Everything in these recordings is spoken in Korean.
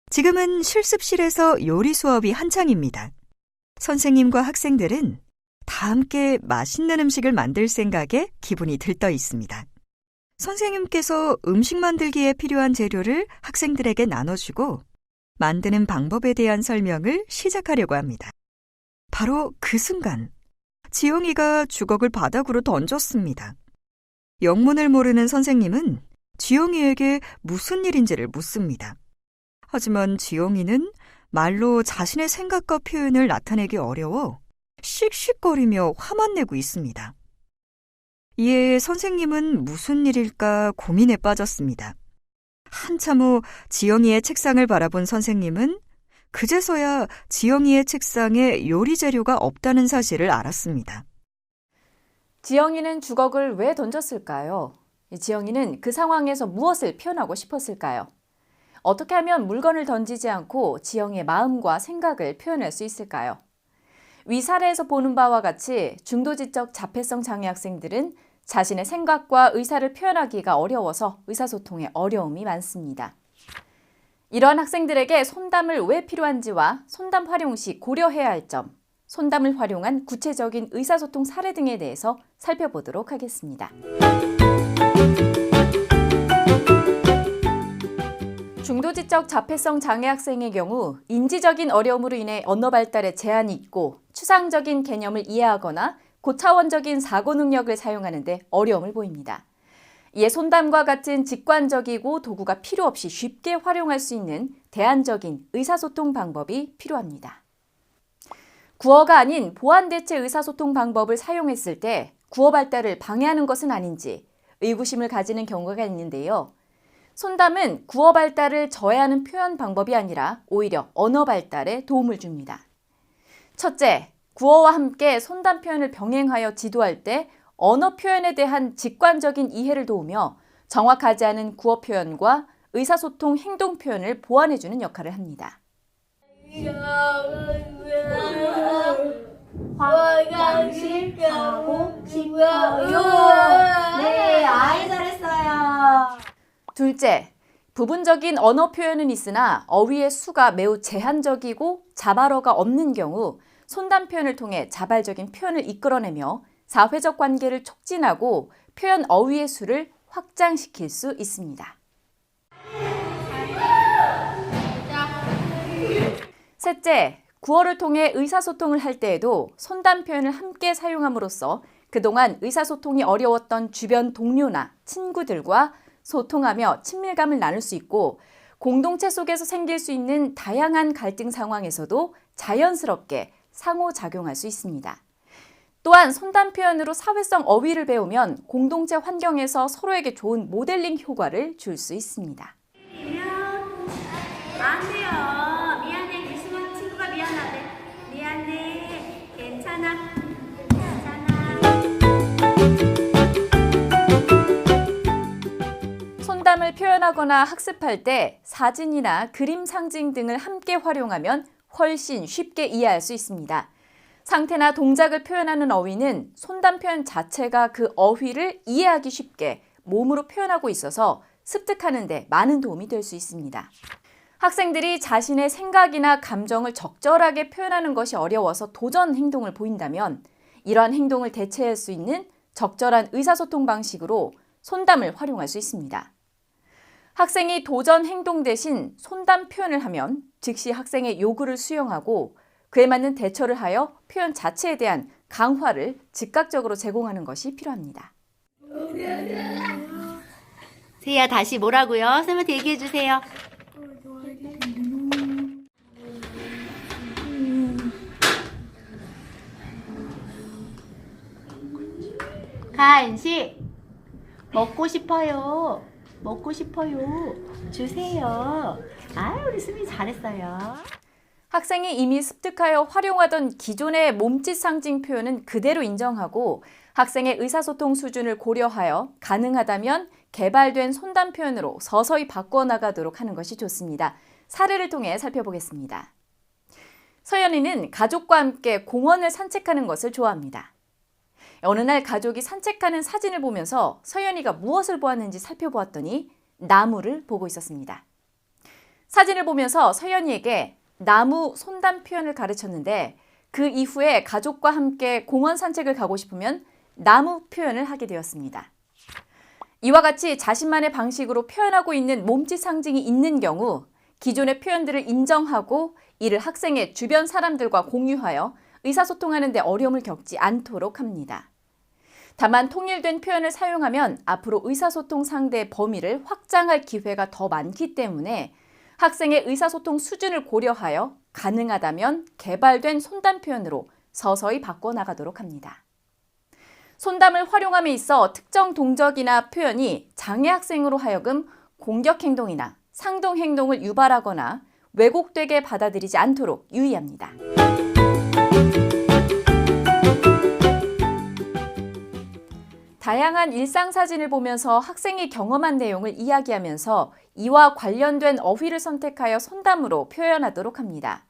지금은 실습실에서 요리 수업이 한창입니다. 선생님과 학생들은 다 함께 맛있는 음식을 만들 생각에 기분이 들떠 있습니다. 선생님께서 음식 만들기에 필요한 재료를 학생들에게 나눠주고 만드는 방법에 대한 설명을 시작하려고 합니다. 바로 그 순간, 지영이가 주걱을 바닥으로 던졌습니다. 영문을 모르는 선생님은 지영이에게 무슨 일인지를 묻습니다. 하지만 지영이는 말로 자신의 생각과 표현을 나타내기 어려워 씩씩거리며 화만 내고 있습니다. 이에 선생님은 무슨 일일까 고민에 빠졌습니다. 한참 후 지영이의 책상을 바라본 선생님은 그제서야 지영이의 책상에 요리 재료가 없다는 사실을 알았습니다. 지영이는 주걱을 왜 던졌을까요? 지영이는 그 상황에서 무엇을 표현하고 싶었을까요? 어떻게 하면 물건을 던지지 않고 지영이의 마음과 생각을 표현할 수 있을까요? 위 사례에서 보는 바와 같이 중도지적 자폐성 장애 학생들은 자신의 생각과 의사를 표현하기가 어려워서 의사소통에 어려움이 많습니다. 이러한 학생들에게 손담을 왜 필요한지와 손담 활용 시 고려해야 할 점, 손담을 활용한 구체적인 의사소통 사례 등에 대해서 살펴보도록 하겠습니다. 중도지적 자폐성 장애 학생의 경우 인지적인 어려움으로 인해 언어 발달에 제한이 있고 추상적인 개념을 이해하거나 고차원적인 사고 능력을 사용하는 데 어려움을 보입니다. 이에 손담과 같은 직관적이고 도구가 필요 없이 쉽게 활용할 수 있는 대안적인 의사소통 방법이 필요합니다. 구어가 아닌 보완대체 의사소통 방법을 사용했을 때 구어 발달을 방해하는 것은 아닌지 의구심을 가지는 경우가 있는데요. 손담은 구어 발달을 저해하는 표현 방법이 아니라 오히려 언어 발달에 도움을 줍니다. 첫째, 구어와 함께 손담 표현을 병행하여 지도할 때 언어 표현에 대한 직관적인 이해를 도우며 정확하지 않은 구어 표현과 의사소통 행동 표현을 보완해주는 역할을 합니다. 화장실 가고 싶어요. 네, 아이 잘했어요. 둘째, 부분적인 언어 표현은 있으나 어휘의 수가 매우 제한적이고 자발어가 없는 경우 손담 표현을 통해 자발적인 표현을 이끌어내며 사회적 관계를 촉진하고 표현 어휘의 수를 확장시킬 수 있습니다. 셋째, 구어를 통해 의사소통을 할 때에도 손담 표현을 함께 사용함으로써 그동안 의사소통이 어려웠던 주변 동료나 친구들과 소통하며 친밀감을 나눌 수 있고 공동체 속에서 생길 수 있는 다양한 갈등 상황에서도 자연스럽게 상호작용할 수 있습니다. 또한 손담 표현으로 사회성 어휘를 배우면 공동체 환경에서 서로에게 좋은 모델링 효과를 줄 수 있습니다. 안 돼요. 미안해. 귀신한 친구가 미안하대. 미안해. 괜찮아. 손담을 표현하거나 학습할 때 사진이나 그림 상징 등을 함께 활용하면 훨씬 쉽게 이해할 수 있습니다. 상태나 동작을 표현하는 어휘는 손담 표현 자체가 그 어휘를 이해하기 쉽게 몸으로 표현하고 있어서 습득하는 데 많은 도움이 될 수 있습니다. 학생들이 자신의 생각이나 감정을 적절하게 표현하는 것이 어려워서 도전 행동을 보인다면 이러한 행동을 대체할 수 있는 적절한 의사소통 방식으로 손담을 활용할 수 있습니다. 학생이 도전 행동 대신 손담 표현을 하면 즉시 학생의 요구를 수용하고 그에 맞는 대처를 하여 표현 자체에 대한 강화를 즉각적으로 제공하는 것이 필요합니다. 세희야 다시 뭐라고요? 선생님한테 얘기해 주세요. 간식 먹고 싶어요. 먹고 싶어요. 주세요. 아, 우리 수미 잘했어요. 학생이 이미 습득하여 활용하던 기존의 몸짓 상징 표현은 그대로 인정하고 학생의 의사소통 수준을 고려하여 가능하다면 개발된 손담 표현으로 서서히 바꿔나가도록 하는 것이 좋습니다. 사례를 통해 살펴보겠습니다. 서연이는 가족과 함께 공원을 산책하는 것을 좋아합니다. 어느 날 가족이 산책하는 사진을 보면서 서연이가 무엇을 보았는지 살펴보았더니 나무를 보고 있었습니다. 사진을 보면서 서연이에게 나무 손담 표현을 가르쳤는데 그 이후에 가족과 함께 공원 산책을 가고 싶으면 나무 표현을 하게 되었습니다. 이와 같이 자신만의 방식으로 표현하고 있는 몸짓 상징이 있는 경우 기존의 표현들을 인정하고 이를 학생의 주변 사람들과 공유하여 의사소통하는 데 어려움을 겪지 않도록 합니다. 다만 통일된 표현을 사용하면 앞으로 의사소통 상대의 범위를 확장할 기회가 더 많기 때문에 학생의 의사소통 수준을 고려하여 가능하다면 개발된 손담 표현으로 서서히 바꿔나가도록 합니다. 손담을 활용함에 있어 특정 동작이나 표현이 장애 학생으로 하여금 공격 행동이나 상동 행동을 유발하거나 왜곡되게 받아들이지 않도록 유의합니다. 다양한 일상 사진을 보면서 학생이 경험한 내용을 이야기하면서 이와 관련된 어휘를 선택하여 손담으로 표현하도록 합니다.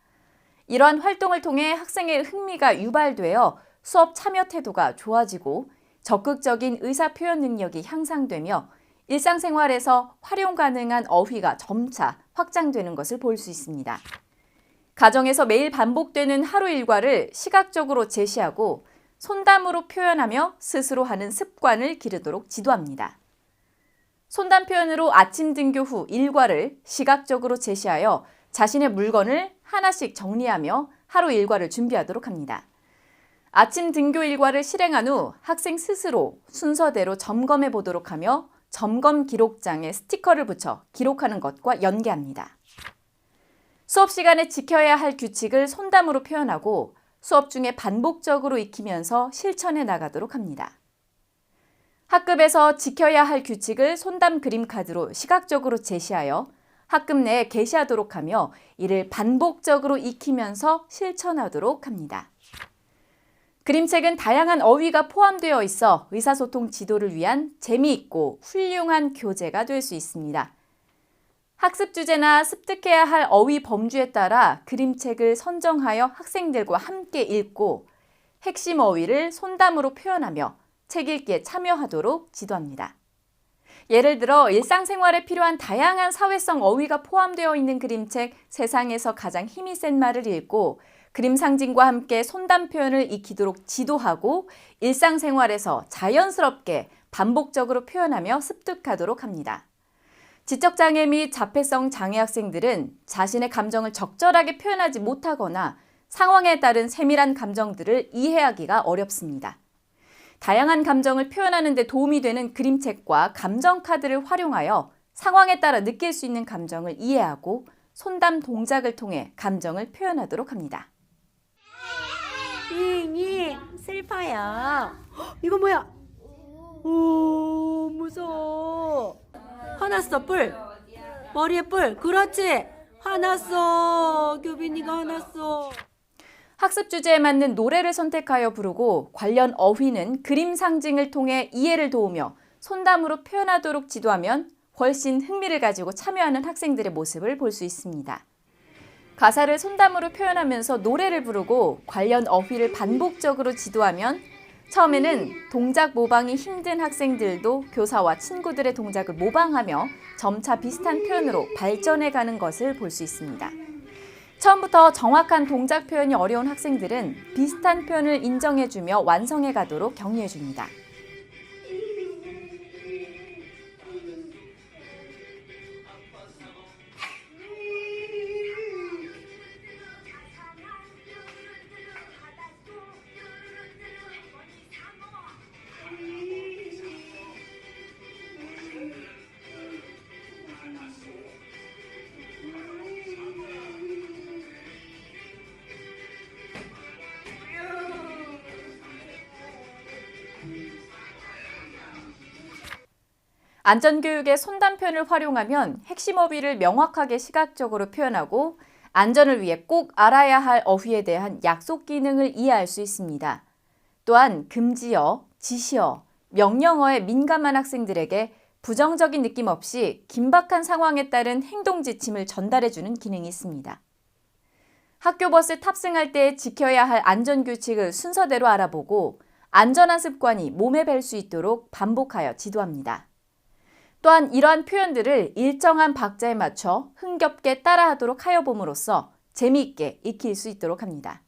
이러한 활동을 통해 학생의 흥미가 유발되어 수업 참여 태도가 좋아지고 적극적인 의사 표현 능력이 향상되며 일상생활에서 활용 가능한 어휘가 점차 확장되는 것을 볼 수 있습니다. 가정에서 매일 반복되는 하루 일과를 시각적으로 제시하고 손담으로 표현하며 스스로 하는 습관을 기르도록 지도합니다. 손담 표현으로 아침 등교 후 일과를 시각적으로 제시하여 자신의 물건을 하나씩 정리하며 하루 일과를 준비하도록 합니다. 아침 등교 일과를 실행한 후 학생 스스로 순서대로 점검해 보도록 하며 점검 기록장에 스티커를 붙여 기록하는 것과 연계합니다. 수업 시간에 지켜야 할 규칙을 손담으로 표현하고 수업 중에 반복적으로 익히면서 실천해 나가도록 합니다. 학급에서 지켜야 할 규칙을 손담 그림 카드로 시각적으로 제시하여 학급 내에 게시하도록 하며 이를 반복적으로 익히면서 실천하도록 합니다. 그림책은 다양한 어휘가 포함되어 있어 의사소통 지도를 위한 재미있고 훌륭한 교재가 될 수 있습니다. 학습 주제나 습득해야 할 어휘 범주에 따라 그림책을 선정하여 학생들과 함께 읽고 핵심 어휘를 손담으로 표현하며 책 읽기에 참여하도록 지도합니다. 예를 들어 일상생활에 필요한 다양한 사회성 어휘가 포함되어 있는 그림책 세상에서 가장 힘이 센 말을 읽고 그림 상징과 함께 손담 표현을 익히도록 지도하고 일상생활에서 자연스럽게 반복적으로 표현하며 습득하도록 합니다. 지적장애 및 자폐성 장애 학생들은 자신의 감정을 적절하게 표현하지 못하거나 상황에 따른 세밀한 감정들을 이해하기가 어렵습니다. 다양한 감정을 표현하는 데 도움이 되는 그림책과 감정 카드를 활용하여 상황에 따라 느낄 수 있는 감정을 이해하고 손담 동작을 통해 감정을 표현하도록 합니다. 슬퍼요. 이거 뭐야? 오, 무서워. 화났어, 뿔. 머리에 뿔. 그렇지. 화났어. 교빈이가 화났어. 학습 주제에 맞는 노래를 선택하여 부르고 관련 어휘는 그림 상징을 통해 이해를 도우며 손담으로 표현하도록 지도하면 훨씬 흥미를 가지고 참여하는 학생들의 모습을 볼 수 있습니다. 가사를 손담으로 표현하면서 노래를 부르고 관련 어휘를 반복적으로 지도하면 처음에는 동작 모방이 힘든 학생들도 교사와 친구들의 동작을 모방하며 점차 비슷한 표현으로 발전해가는 것을 볼 수 있습니다. 처음부터 정확한 동작 표현이 어려운 학생들은 비슷한 표현을 인정해주며 완성해가도록 격려해줍니다. 안전교육의 손담 표현을 활용하면 핵심 어휘를 명확하게 시각적으로 표현하고 안전을 위해 꼭 알아야 할 어휘에 대한 약속 기능을 이해할 수 있습니다. 또한 금지어, 지시어, 명령어에 민감한 학생들에게 부정적인 느낌 없이 긴박한 상황에 따른 행동 지침을 전달해주는 기능이 있습니다. 학교 버스 탑승할 때 지켜야 할 안전규칙을 순서대로 알아보고 안전한 습관이 몸에 뵐 수 있도록 반복하여 지도합니다. 또한 이러한 표현들을 일정한 박자에 맞춰 흥겹게 따라하도록 하여 봄으로써 재미있게 익힐 수 있도록 합니다.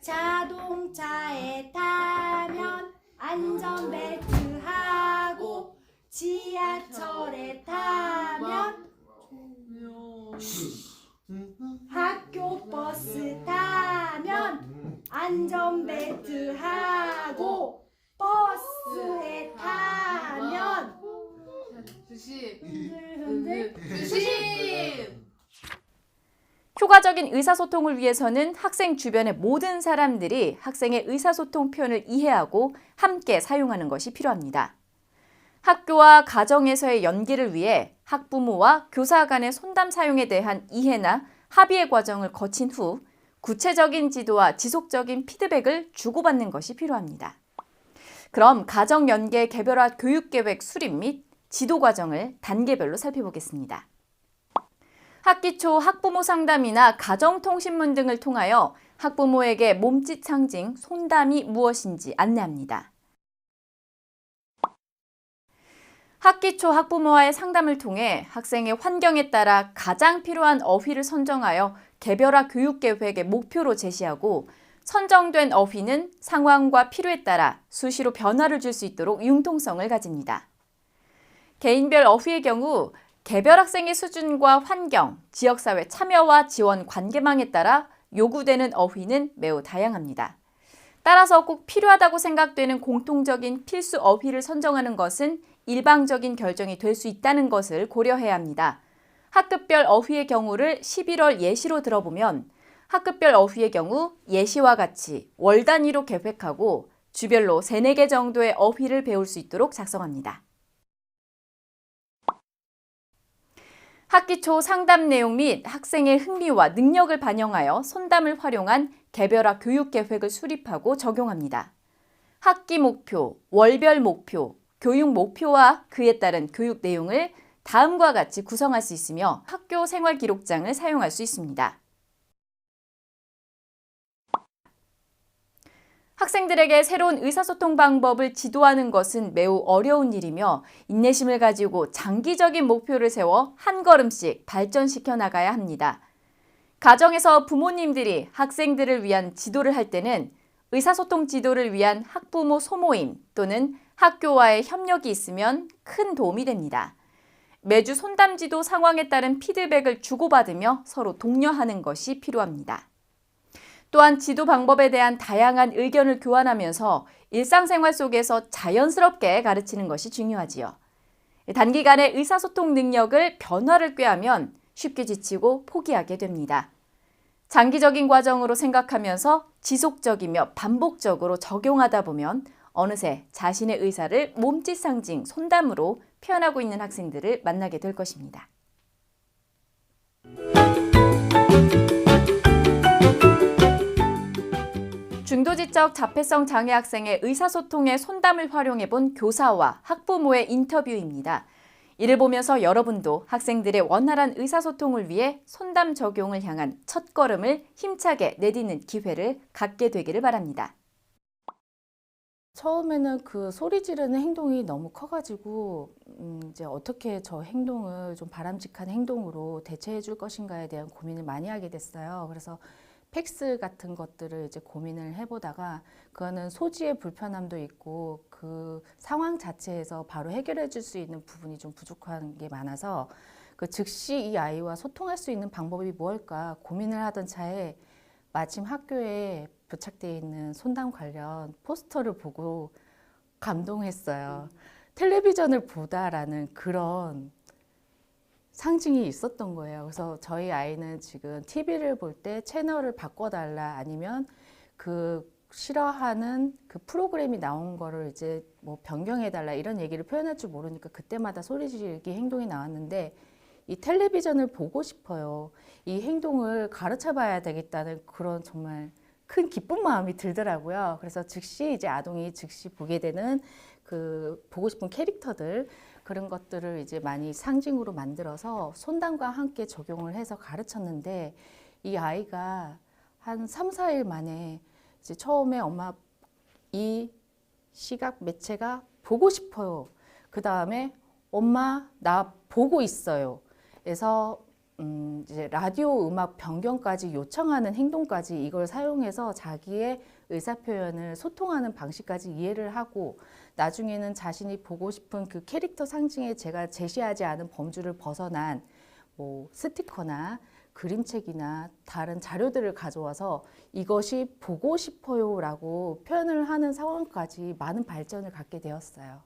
자동차에 타면 안전벨트 하고 지하철에 타면 학교 버스 타면 안전벨트 하고 버스에 타면 흔들 효과적인 의사소통을 위해서는 학생 주변의 모든 사람들이 학생의 의사소통 표현을 이해하고 함께 사용하는 것이 필요합니다. 학교와 가정에서의 연계를 위해 학부모와 교사 간의 손담 사용에 대한 이해나 합의의 과정을 거친 후 구체적인 지도와 지속적인 피드백을 주고받는 것이 필요합니다. 그럼 가정 연계 개별화 교육계획 수립 및 지도 과정을 단계별로 살펴보겠습니다. 학기 초 학부모 상담이나 가정통신문 등을 통하여 학부모에게 몸짓 상징 손담이 무엇인지 안내합니다. 학기 초 학부모와의 상담을 통해 학생의 환경에 따라 가장 필요한 어휘를 선정하여 개별화 교육계획의 목표로 제시하고 선정된 어휘는 상황과 필요에 따라 수시로 변화를 줄 수 있도록 융통성을 가집니다. 개인별 어휘의 경우 개별 학생의 수준과 환경, 지역사회 참여와 지원 관계망에 따라 요구되는 어휘는 매우 다양합니다. 따라서 꼭 필요하다고 생각되는 공통적인 필수 어휘를 선정하는 것은 일방적인 결정이 될 수 있다는 것을 고려해야 합니다. 학급별 어휘의 경우를 11월 예시로 들어보면 학급별 어휘의 경우 예시와 같이 월 단위로 계획하고 주별로 3, 4개 정도의 어휘를 배울 수 있도록 작성합니다. 학기 초 상담 내용 및 학생의 흥미와 능력을 반영하여 손담을 활용한 개별화 교육 계획을 수립하고 적용합니다. 학기 목표, 월별 목표, 교육 목표와 그에 따른 교육 내용을 다음과 같이 구성할 수 있으며 학교 생활 기록장을 사용할 수 있습니다. 학생들에게 새로운 의사소통 방법을 지도하는 것은 매우 어려운 일이며 인내심을 가지고 장기적인 목표를 세워 한 걸음씩 발전시켜 나가야 합니다. 가정에서 부모님들이 학생들을 위한 지도를 할 때는 의사소통 지도를 위한 학부모 소모임 또는 학교와의 협력이 있으면 큰 도움이 됩니다. 매주 손담 지도 상황에 따른 피드백을 주고받으며 서로 독려하는 것이 필요합니다. 또한 지도 방법에 대한 다양한 의견을 교환하면서 일상생활 속에서 자연스럽게 가르치는 것이 중요하지요. 단기간에 의사소통 능력을 변화를 꾀하면 쉽게 지치고 포기하게 됩니다. 장기적인 과정으로 생각하면서 지속적이며 반복적으로 적용하다 보면 어느새 자신의 의사를 몸짓 상징, 손담으로 표현하고 있는 학생들을 만나게 될 것입니다. 중도지적 자폐성 장애 학생의 의사소통에 손담을 활용해본 교사와 학부모의 인터뷰입니다. 이를 보면서 여러분도 학생들의 원활한 의사소통을 위해 손담 적용을 향한 첫걸음을 힘차게 내딛는 기회를 갖게 되기를 바랍니다. 처음에는 그 소리 지르는 행동이 너무 커가지고 이제 어떻게 저 행동을 좀 바람직한 행동으로 대체해 줄 것인가에 대한 고민을 많이 하게 됐어요. 그래서 팩스 같은 것들을 이제 고민을 해보다가 그거는 소지의 불편함도 있고 그 상황 자체에서 바로 해결해 줄 수 있는 부분이 좀 부족한 게 많아서 그 즉시 이 아이와 소통할 수 있는 방법이 무엇일까 고민을 하던 차에 마침 학교에 부착되어 있는 손담 관련 포스터를 보고 감동했어요. 텔레비전을 보다라는 그런 상징이 있었던 거예요. 그래서 저희 아이는 지금 TV를 볼 때 채널을 바꿔달라 아니면 그 싫어하는 그 프로그램이 나온 거를 이제 뭐 변경해달라 이런 얘기를 표현할 줄 모르니까 그때마다 소리 지르기 행동이 나왔는데 이 텔레비전을 보고 싶어요. 이 행동을 가르쳐 봐야 되겠다는 그런 정말 큰 기쁜 마음이 들더라고요. 그래서 즉시 이제 아동이 즉시 보게 되는 그 보고 싶은 캐릭터들 그런 것들을 이제 많이 상징으로 만들어서 손담과 함께 적용을 해서 가르쳤는데 이 아이가 한 3, 4일 만에 이제 처음에 엄마 이 시각 매체가 보고 싶어요. 그 다음에 엄마 나 보고 있어요. 그래서 이제 라디오 음악 변경까지 요청하는 행동까지 이걸 사용해서 자기의 의사표현을 소통하는 방식까지 이해를 하고 나중에는 자신이 보고 싶은 그 캐릭터 상징에 제가 제시하지 않은 범주를 벗어난 뭐 스티커나 그림책이나 다른 자료들을 가져와서 이것이 보고 싶어요 라고 표현을 하는 상황까지 많은 발전을 갖게 되었어요.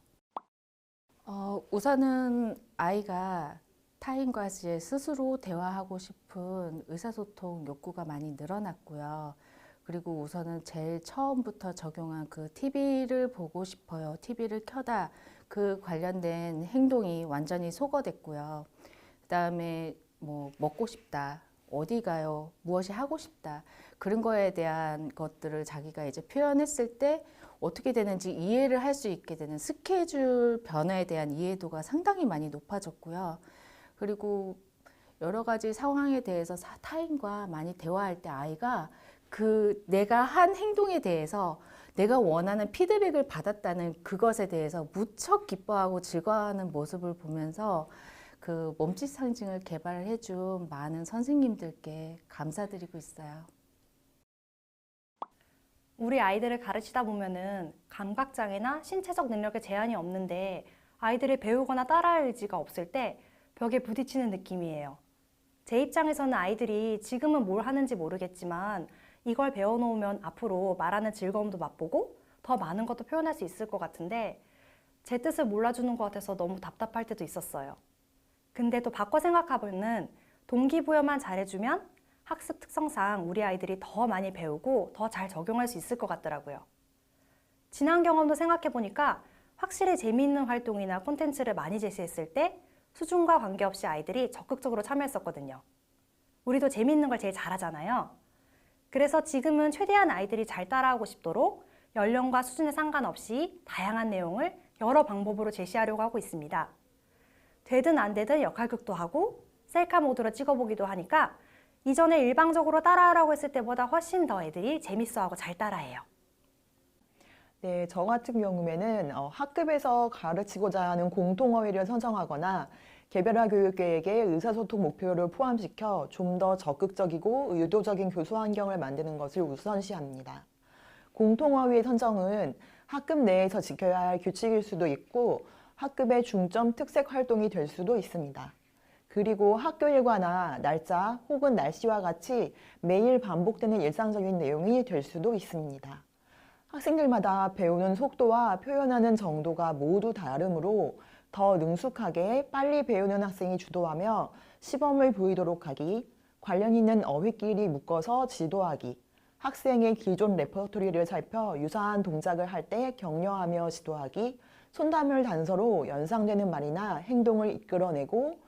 우선은 아이가 타인과 이제 스스로 대화하고 싶은 의사소통 욕구가 많이 늘어났고요. 그리고 우선은 제일 처음부터 적용한 그 TV를 보고 싶어요. TV를 켜다 그 관련된 행동이 완전히 소거됐고요. 그다음에 뭐 먹고 싶다. 어디 가요? 무엇이 하고 싶다. 그런 거에 대한 것들을 자기가 이제 표현했을 때 어떻게 되는지 이해를 할 수 있게 되는 스케줄 변화에 대한 이해도가 상당히 많이 높아졌고요. 그리고 여러 가지 상황에 대해서 타인과 많이 대화할 때 아이가 그 내가 한 행동에 대해서 내가 원하는 피드백을 받았다는 그것에 대해서 무척 기뻐하고 즐거워하는 모습을 보면서 그 몸짓 상징을 개발해 준 많은 선생님들께 감사드리고 있어요. 우리 아이들을 가르치다 보면은 감각장애나 신체적 능력에 제한이 없는데 아이들이 배우거나 따라할 의지가 없을 때 벽에 부딪히는 느낌이에요. 제 입장에서는 아이들이 지금은 뭘 하는지 모르겠지만 이걸 배워놓으면 앞으로 말하는 즐거움도 맛보고 더 많은 것도 표현할 수 있을 것 같은데 제 뜻을 몰라주는 것 같아서 너무 답답할 때도 있었어요. 근데 또 바꿔 생각해보면 동기부여만 잘해주면 학습 특성상 우리 아이들이 더 많이 배우고 더 잘 적용할 수 있을 것 같더라고요. 지난 경험도 생각해보니까 확실히 재미있는 활동이나 콘텐츠를 많이 제시했을 때 수준과 관계없이 아이들이 적극적으로 참여했었거든요. 우리도 재미있는 걸 제일 잘하잖아요. 그래서 지금은 최대한 아이들이 잘 따라하고 싶도록 연령과 수준에 상관없이 다양한 내용을 여러 방법으로 제시하려고 하고 있습니다. 되든 안 되든 역할극도 하고 셀카 모드로 찍어보기도 하니까 이전에 일방적으로 따라하라고 했을 때보다 훨씬 더 애들이 재밌어하고 잘 따라해요. 네, 저 같은 경우에는 학급에서 가르치고자 하는 공통어휘를 선정하거나 개별화 교육계획에 의사소통 목표를 포함시켜 좀 더 적극적이고 의도적인 교수 환경을 만드는 것을 우선시합니다. 공통어휘 선정은 학급 내에서 지켜야 할 규칙일 수도 있고 학급의 중점 특색 활동이 될 수도 있습니다. 그리고 학교 일과나 날짜 혹은 날씨와 같이 매일 반복되는 일상적인 내용이 될 수도 있습니다. 학생들마다 배우는 속도와 표현하는 정도가 모두 다르므로 더 능숙하게 빨리 배우는 학생이 주도하며 시범을 보이도록 하기, 관련 있는 어휘끼리 묶어서 지도하기, 학생의 기존 레퍼토리를 살펴 유사한 동작을 할 때 격려하며 지도하기, 손담을 단서로 연상되는 말이나 행동을 이끌어내고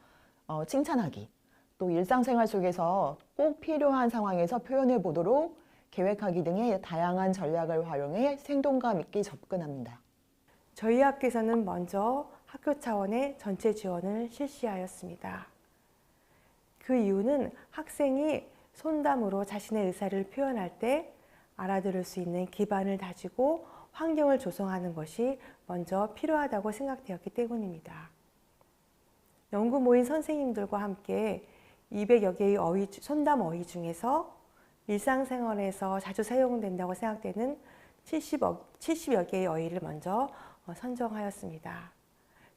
칭찬하기, 또 일상생활 속에서 꼭 필요한 상황에서 표현해 보도록 계획하기 등의 다양한 전략을 활용해 생동감 있게 접근합니다. 저희 학교에서는 먼저 학교 차원의 전체 지원을 실시하였습니다. 그 이유는 학생이 손담으로 자신의 의사를 표현할 때 알아들을 수 있는 기반을 다지고 환경을 조성하는 것이 먼저 필요하다고 생각되었기 때문입니다. 연구 모임 선생님들과 함께 200여 개의 손담 어휘 중에서 일상생활에서 자주 사용된다고 생각되는 70여 개의 어휘를 먼저 선정하였습니다.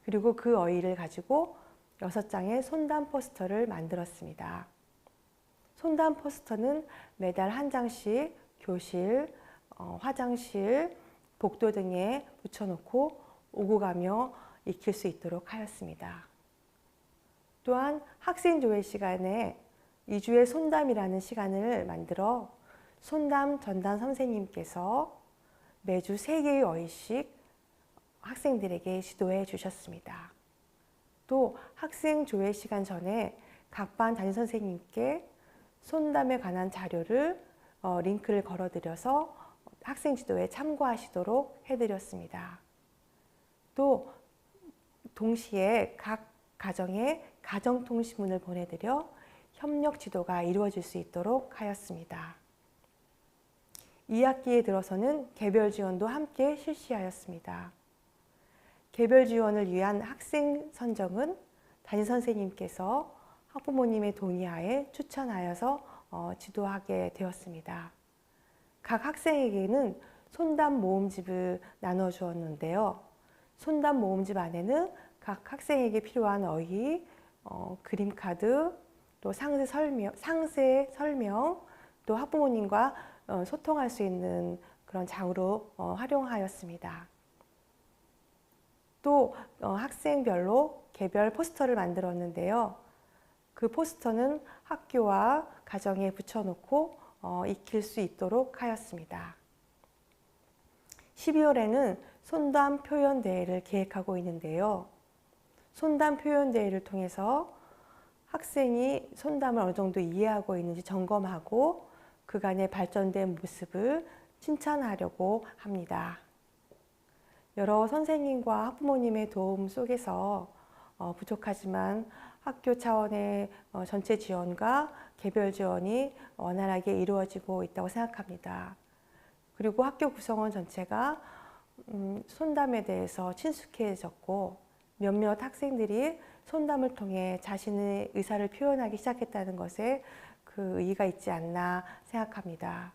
그리고 그 어휘를 가지고 6장의 손담 포스터를 만들었습니다. 손담 포스터는 매달 한 장씩 교실, 화장실, 복도 등에 붙여놓고 오고 가며 익힐 수 있도록 하였습니다. 또한 학생 조회 시간에 2주의 손담이라는 시간을 만들어 손담 전담 선생님께서 매주 3개의 어휘씩 학생들에게 지도해 주셨습니다. 또 학생 조회 시간 전에 각 반 담임 선생님께 손담에 관한 자료를 링크를 걸어드려서 학생 지도에 참고하시도록 해드렸습니다. 또 동시에 각 가정에 가정통신문을 보내드려 협력 지도가 이루어질 수 있도록 하였습니다. 2학기에 들어서는 개별 지원도 함께 실시하였습니다. 개별 지원을 위한 학생 선정은 담임 선생님께서 학부모님의 동의하에 추천하여서 지도하게 되었습니다. 각 학생에게는 손담 모음집을 나눠 주었는데요. 손담 모음집 안에는 각 학생에게 필요한 어휘, 그림카드, 또 상세 설명, 또 학부모님과 소통할 수 있는 그런 장으로 활용하였습니다. 또 학생별로 개별 포스터를 만들었는데요. 그 포스터는 학교와 가정에 붙여놓고 익힐 수 있도록 하였습니다. 12월에는 손담 표현 대회를 계획하고 있는데요. 손담 표현 대회를 통해서 학생이 손담을 어느 정도 이해하고 있는지 점검하고 그간의 발전된 모습을 칭찬하려고 합니다. 여러 선생님과 학부모님의 도움 속에서 부족하지만 학교 차원의 전체 지원과 개별 지원이 원활하게 이루어지고 있다고 생각합니다. 그리고 학교 구성원 전체가 손담에 대해서 친숙해졌고 몇몇 학생들이 손담을 통해 자신의 의사를 표현하기 시작했다는 것에 그 의의가 있지 않나 생각합니다.